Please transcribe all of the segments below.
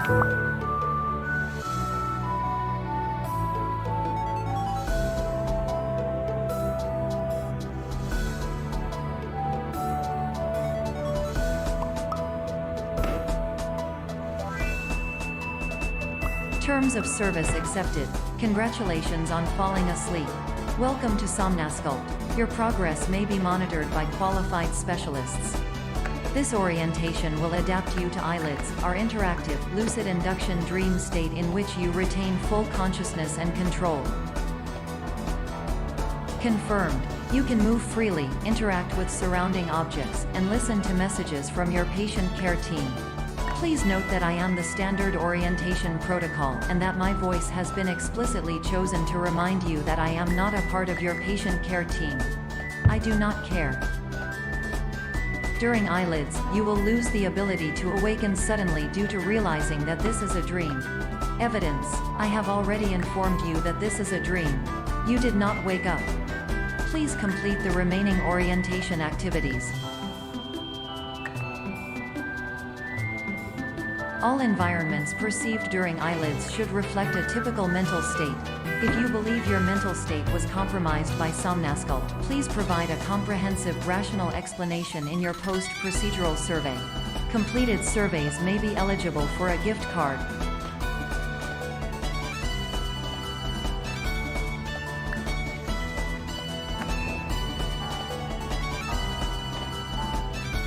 Terms of service accepted. Congratulations on falling asleep. Welcome to Somnasculpt. Your progress may be monitored by qualified specialists. This orientation will adapt you to eyelids, our interactive, lucid induction dream state in which you retain full consciousness and control. Confirmed. You can move freely, interact with surrounding objects, and listen to messages from your patient care team. Please note that I am the standard orientation protocol and that my voice has been explicitly chosen to remind you that I am not a part of your patient care team. I do not care. During eyelids, you will lose the ability to awaken suddenly due to realizing that this is a dream. Evidence: I have already informed you that this is a dream. You did not wake up. Please complete the remaining orientation activities. All environments perceived during eyelids should reflect a typical mental state. If you believe your mental state was compromised by Somnasculpt, please provide a comprehensive, rational explanation in your post-procedural survey. Completed surveys may be eligible for a gift card.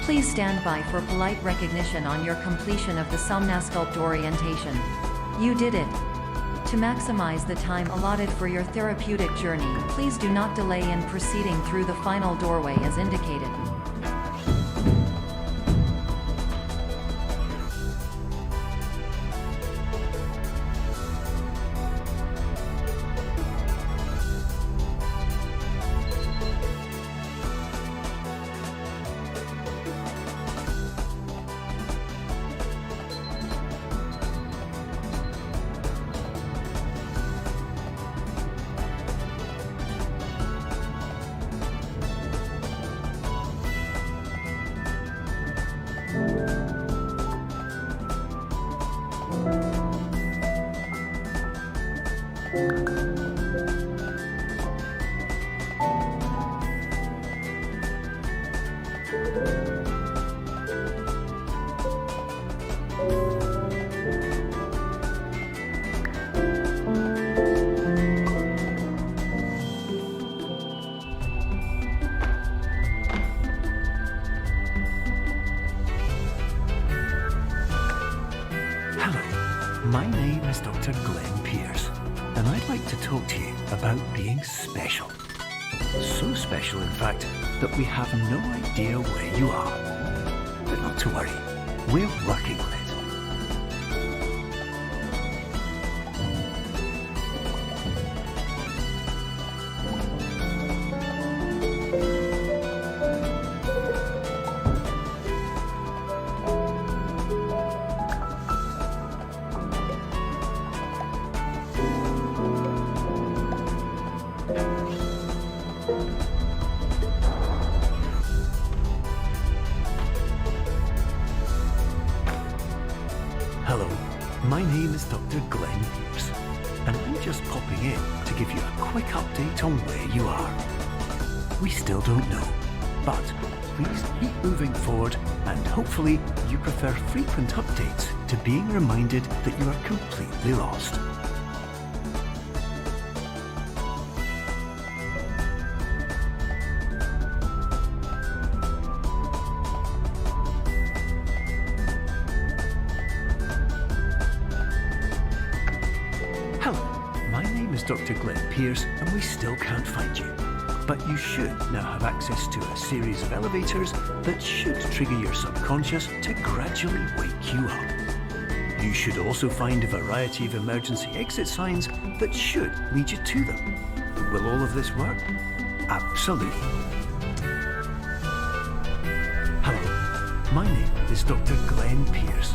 Please stand by for polite recognition on your completion of the Somnasculpt orientation. You did it! To maximize the time allotted for your therapeutic journey, please do not delay in proceeding through the final doorway as indicated. My name is Dr. Glenn Pierce, and I'd like to talk to you about being special. So special, in fact, that we have no idea where you are. But not to worry, we're working on it. Hello, my name is Dr. Glenn Pierce, and I'm just popping in to give you a quick update on where you are. We still don't know, but please keep moving forward, and hopefully you prefer frequent updates to being reminded that you are completely lost. Dr. Glenn Pierce, and we still can't find you. But you should now have access to a series of elevators that should trigger your subconscious to gradually wake you up. You should also find a variety of emergency exit signs that should lead you to them. Will all of this work? Absolutely. Hello, my name is Dr. Glenn Pierce.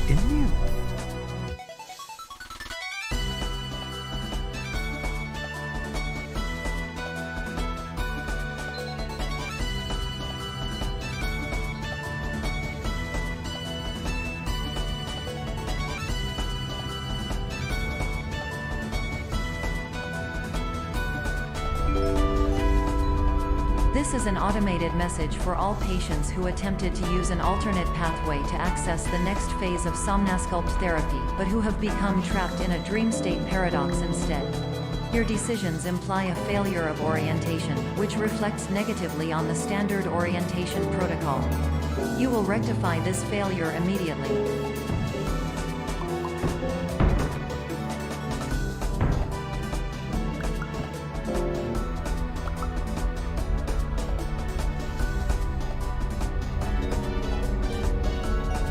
In you. This is an automated message for all patients who attempted to use an alternate pathway to access the next phase of Somnasculpt therapy, but who have become trapped in a dream state paradox instead. Your decisions imply a failure of orientation, which reflects negatively on the standard orientation protocol. You will rectify this failure immediately.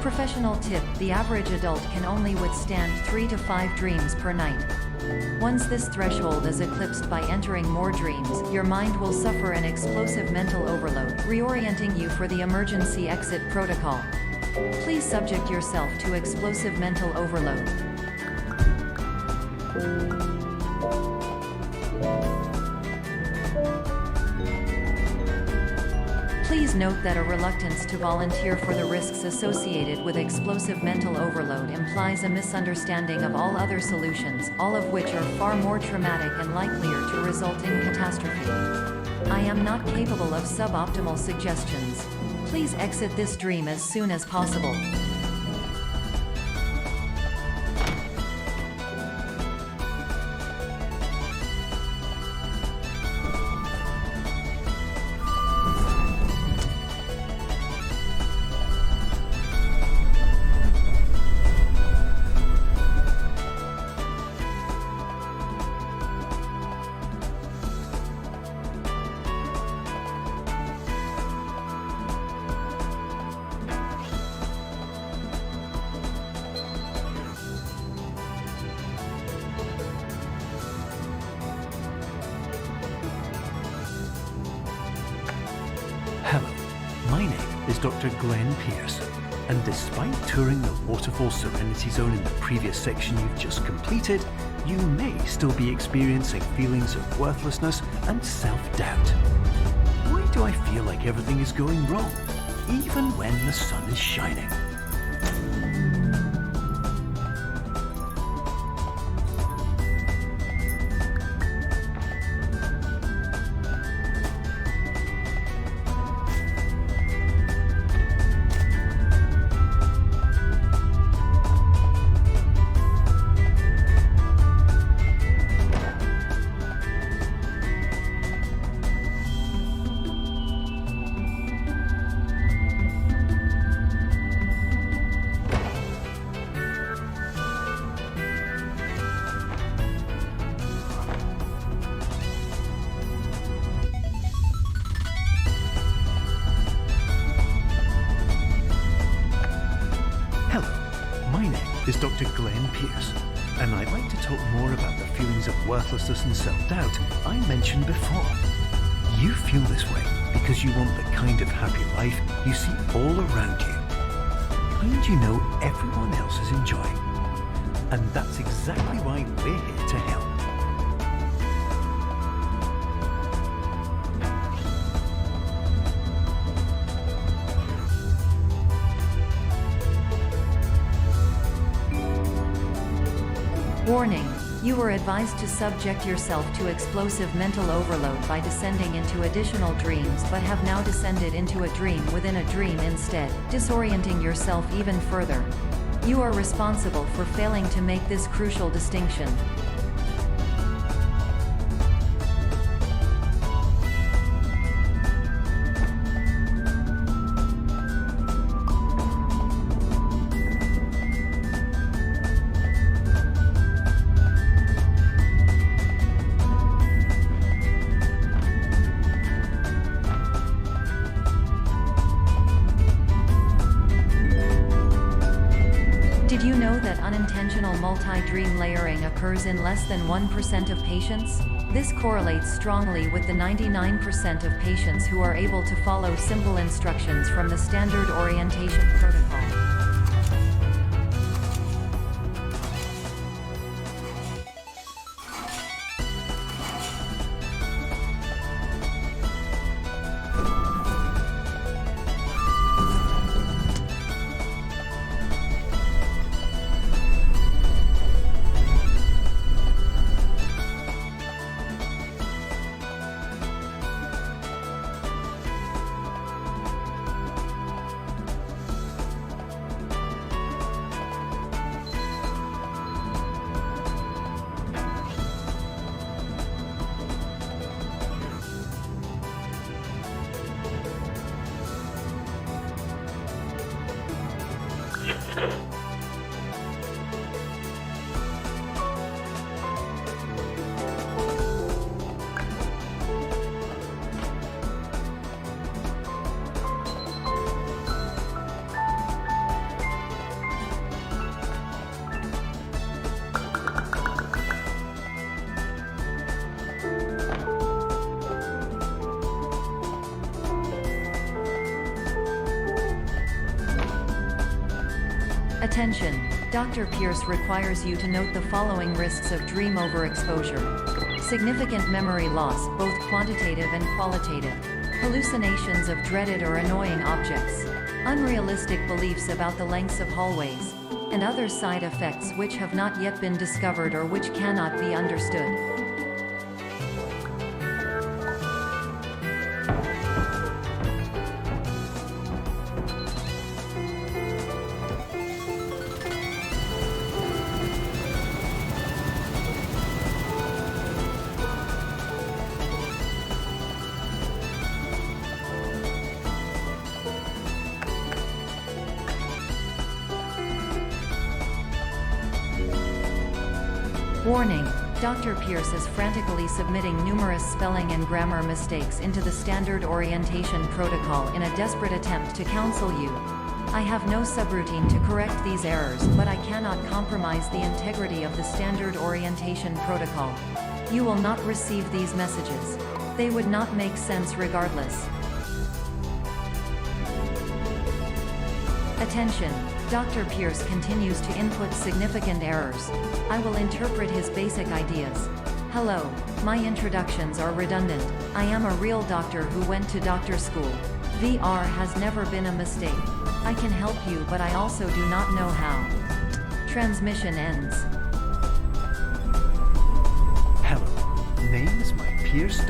Professional tip: the average adult can only withstand 3 to 5 dreams per night. Once this threshold is eclipsed by entering more dreams, your mind will suffer an explosive mental overload, reorienting you for the emergency exit protocol. Please subject yourself to explosive mental overload. Please note that a reluctance to volunteer for the risks associated with explosive mental overload implies a misunderstanding of all other solutions, all of which are far more traumatic and likelier to result in catastrophe. I am not capable of suboptimal suggestions. Please exit this dream as soon as possible. Hello, my name is Dr. Glenn Pierce, and despite touring the Waterfall Serenity Zone in the previous section you've just completed, you may still be experiencing feelings of worthlessness and self-doubt. Why do I feel like everything is going wrong, even when the sun is shining? Is Dr. Glenn Pierce, and I'd like to talk more about the feelings of worthlessness and self-doubt I mentioned before. You feel this way because you want the kind of happy life you see all around you, kind you know everyone else is enjoying. And that's exactly why we're here to help. Warning: you were advised to subject yourself to explosive mental overload by descending into additional dreams, but have now descended into a dream within a dream instead, disorienting yourself even further. You are responsible for failing to make this crucial distinction. Did you know that unintentional multi-dream layering occurs in less than 1% of patients? This correlates strongly with the 99% of patients who are able to follow simple instructions from the standard orientation protocol. Attention! Dr. Pierce requires you to note the following risks of dream overexposure. Significant memory loss, both quantitative and qualitative. Hallucinations of dreaded or annoying objects. Unrealistic beliefs about the lengths of hallways. And other side effects which have not yet been discovered or which cannot be understood. Warning! Dr. Pierce is frantically submitting numerous spelling and grammar mistakes into the standard orientation protocol in a desperate attempt to counsel you. I have no subroutine to correct these errors, but I cannot compromise the integrity of the standard orientation protocol. You will not receive these messages. They would not make sense regardless. Attention! Dr. Pierce continues to input significant errors. I will interpret his basic ideas. Hello, my introductions are redundant. I am a real doctor who went to doctor school. VR has never been a mistake. I can help you, but I also do not know how. Transmission ends. Hello, name is my Pierce.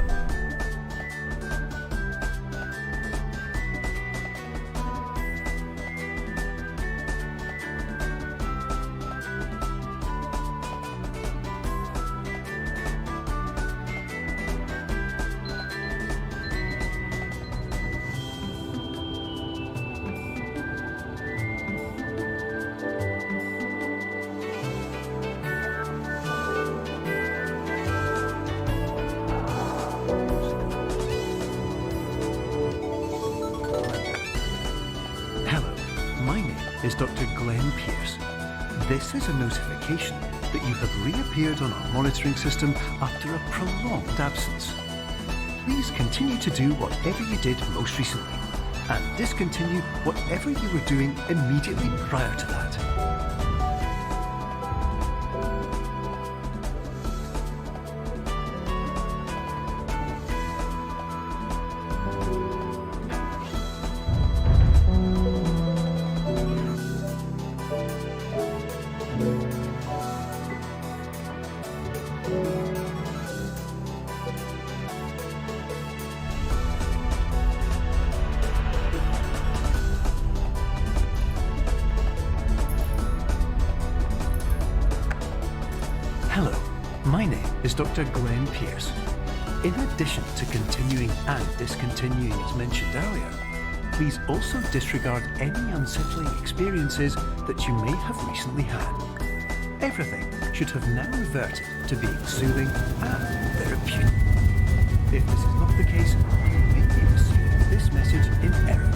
Is Dr. Glenn Pierce. This is a notification that you have reappeared on our monitoring system after a prolonged absence. Please continue to do whatever you did most recently, and discontinue whatever you were doing immediately prior to that. Hello, my name is Dr. Glenn Pierce. In addition to continuing and discontinuing as mentioned earlier, please also disregard any unsettling experiences that you may have recently had. Everything should have now reverted to being soothing and therapeutic. If this is not the case, you may be receiving this message in error.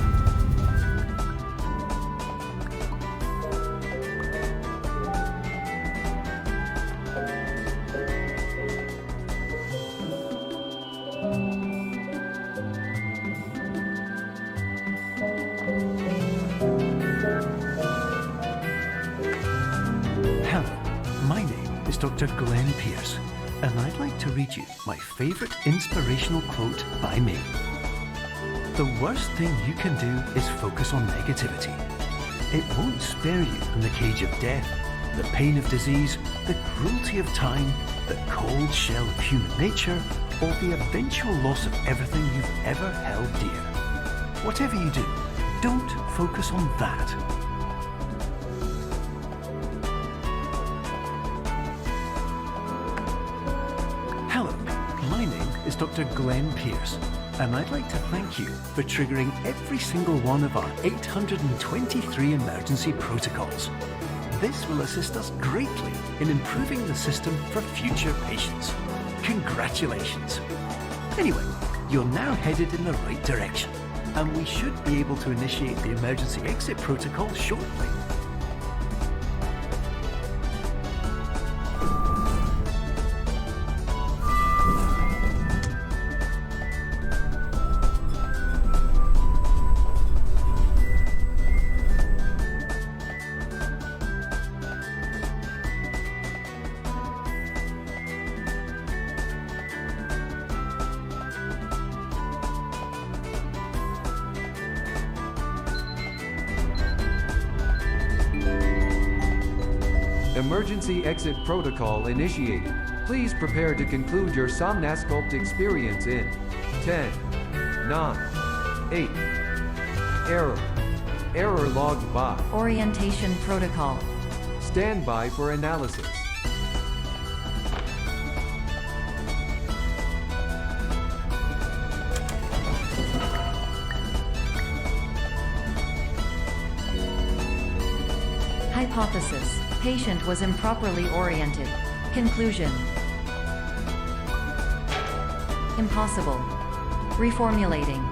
My name is Dr. Glenn Pierce, and I'd like to read you my favourite inspirational quote by me. The worst thing you can do is focus on negativity. It won't spare you from the cage of death, the pain of disease, the cruelty of time, the cold shell of human nature, or the eventual loss of everything you've ever held dear. Whatever you do, don't focus on that. Hello, my name is Dr. Glenn Pierce, and I'd like to thank you for triggering every single one of our 823 emergency protocols. This will assist us greatly in improving the system for future patients. Congratulations! Anyway, you're now headed in the right direction, and we should be able to initiate the emergency exit protocol shortly. Emergency exit protocol initiated. Please prepare to conclude your Somnasculpt experience in 10, 9, 8. Error. Error logged by. Orientation protocol. Stand by for analysis. Hypothesis. Patient was improperly oriented. Conclusion. Impossible. Reformulating.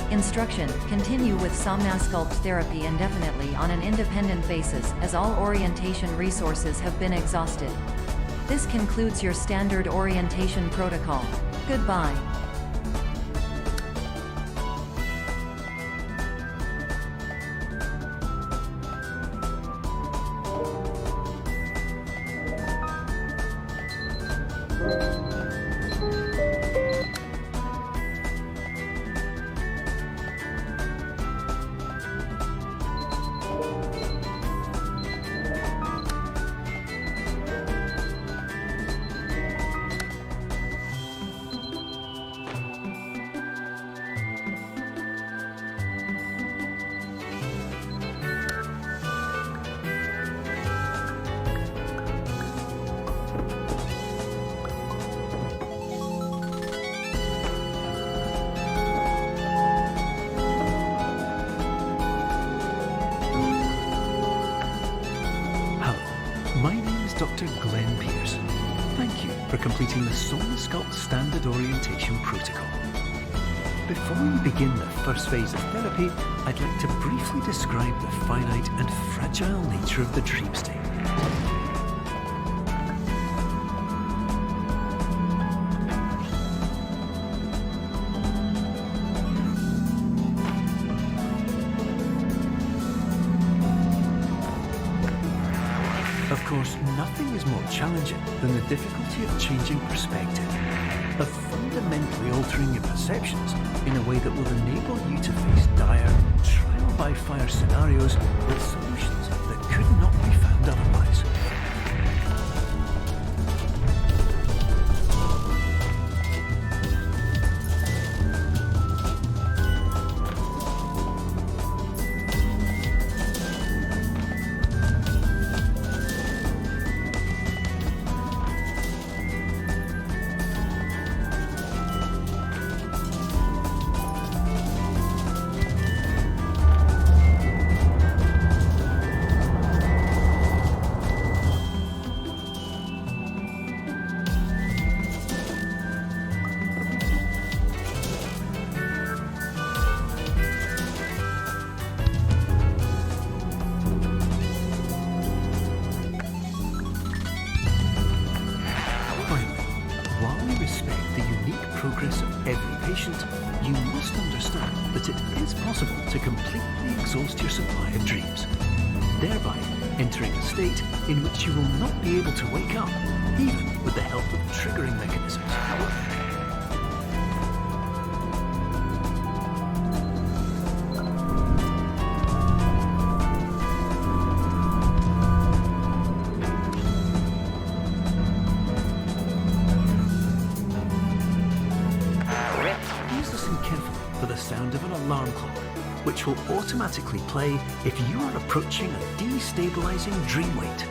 Instruction: continue with Somnasculpt therapy indefinitely on an independent basis, as all orientation resources have been exhausted. This concludes your standard orientation protocol. Goodbye. Dr. Glenn Pierce. Thank you for completing the Somnasculpt Standard Orientation Protocol. Before we begin the first phase of therapy, I'd like to briefly describe the finite and fragile nature of the dream state. Of course, nothing is more challenging than the difficulty of changing perspective, of fundamentally altering your perceptions in a way that will enable you to face dire, trial-by-fire scenarios with solutions that could not be found otherwise. Progress of every patient, you must understand that it is possible to completely exhaust your supply of dreams, thereby entering a state in which you will not be able to wake up, even with the help of triggering mechanisms. For the sound of an alarm clock, which will automatically play if you are approaching a destabilizing dream weight.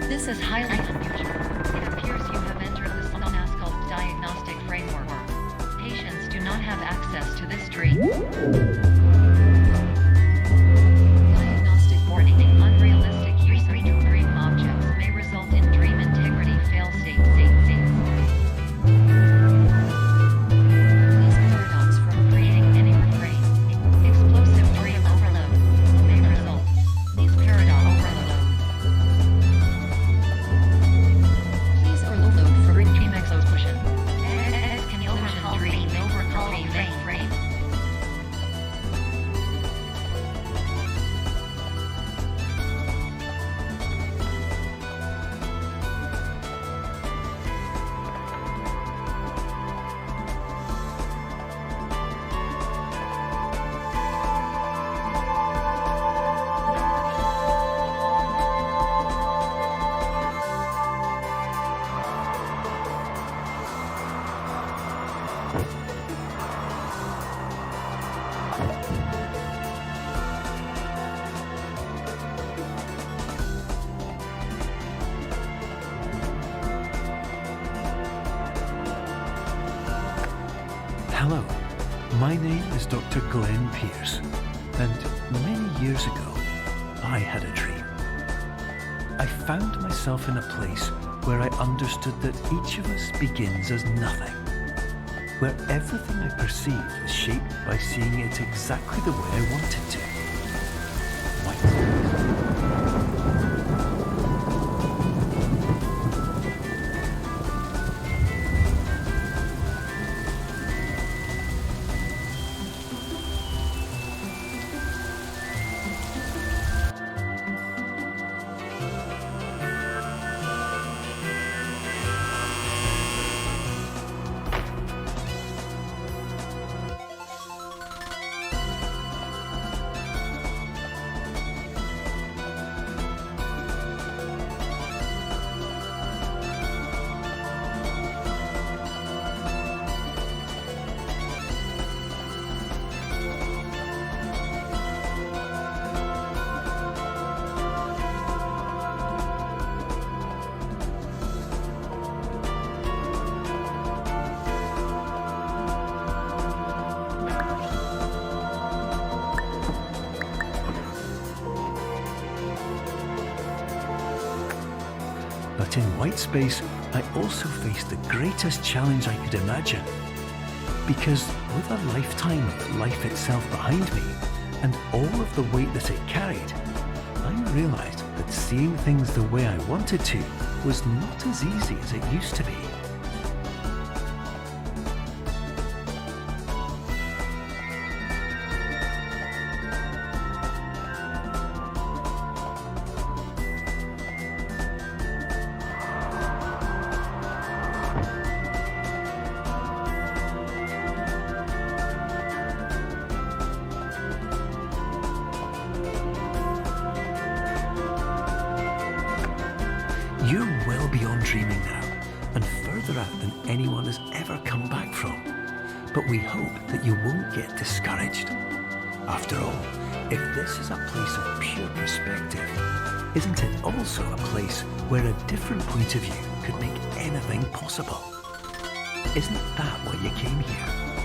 This is highly unusual. It appears you have entered the Somnasculpt diagnostic framework. Patients do not have access to this dream. Hello, my name is Dr. Glenn Pierce, and many years ago, I had a dream. I found myself in a place where I understood that each of us begins as nothing, where everything I perceived was shaped by seeing it exactly the way I wanted to. White. But in white space, I also faced the greatest challenge I could imagine. Because with a lifetime of life itself behind me, and all of the weight that it carried, I realized that seeing things the way I wanted to was not as easy as it used to be. You're well beyond dreaming now, and further out than anyone has ever come back from. But we hope that you won't get discouraged. After all, if this is a place of pure perspective, isn't it also a place where a different point of view could make anything possible? Isn't that why you came here?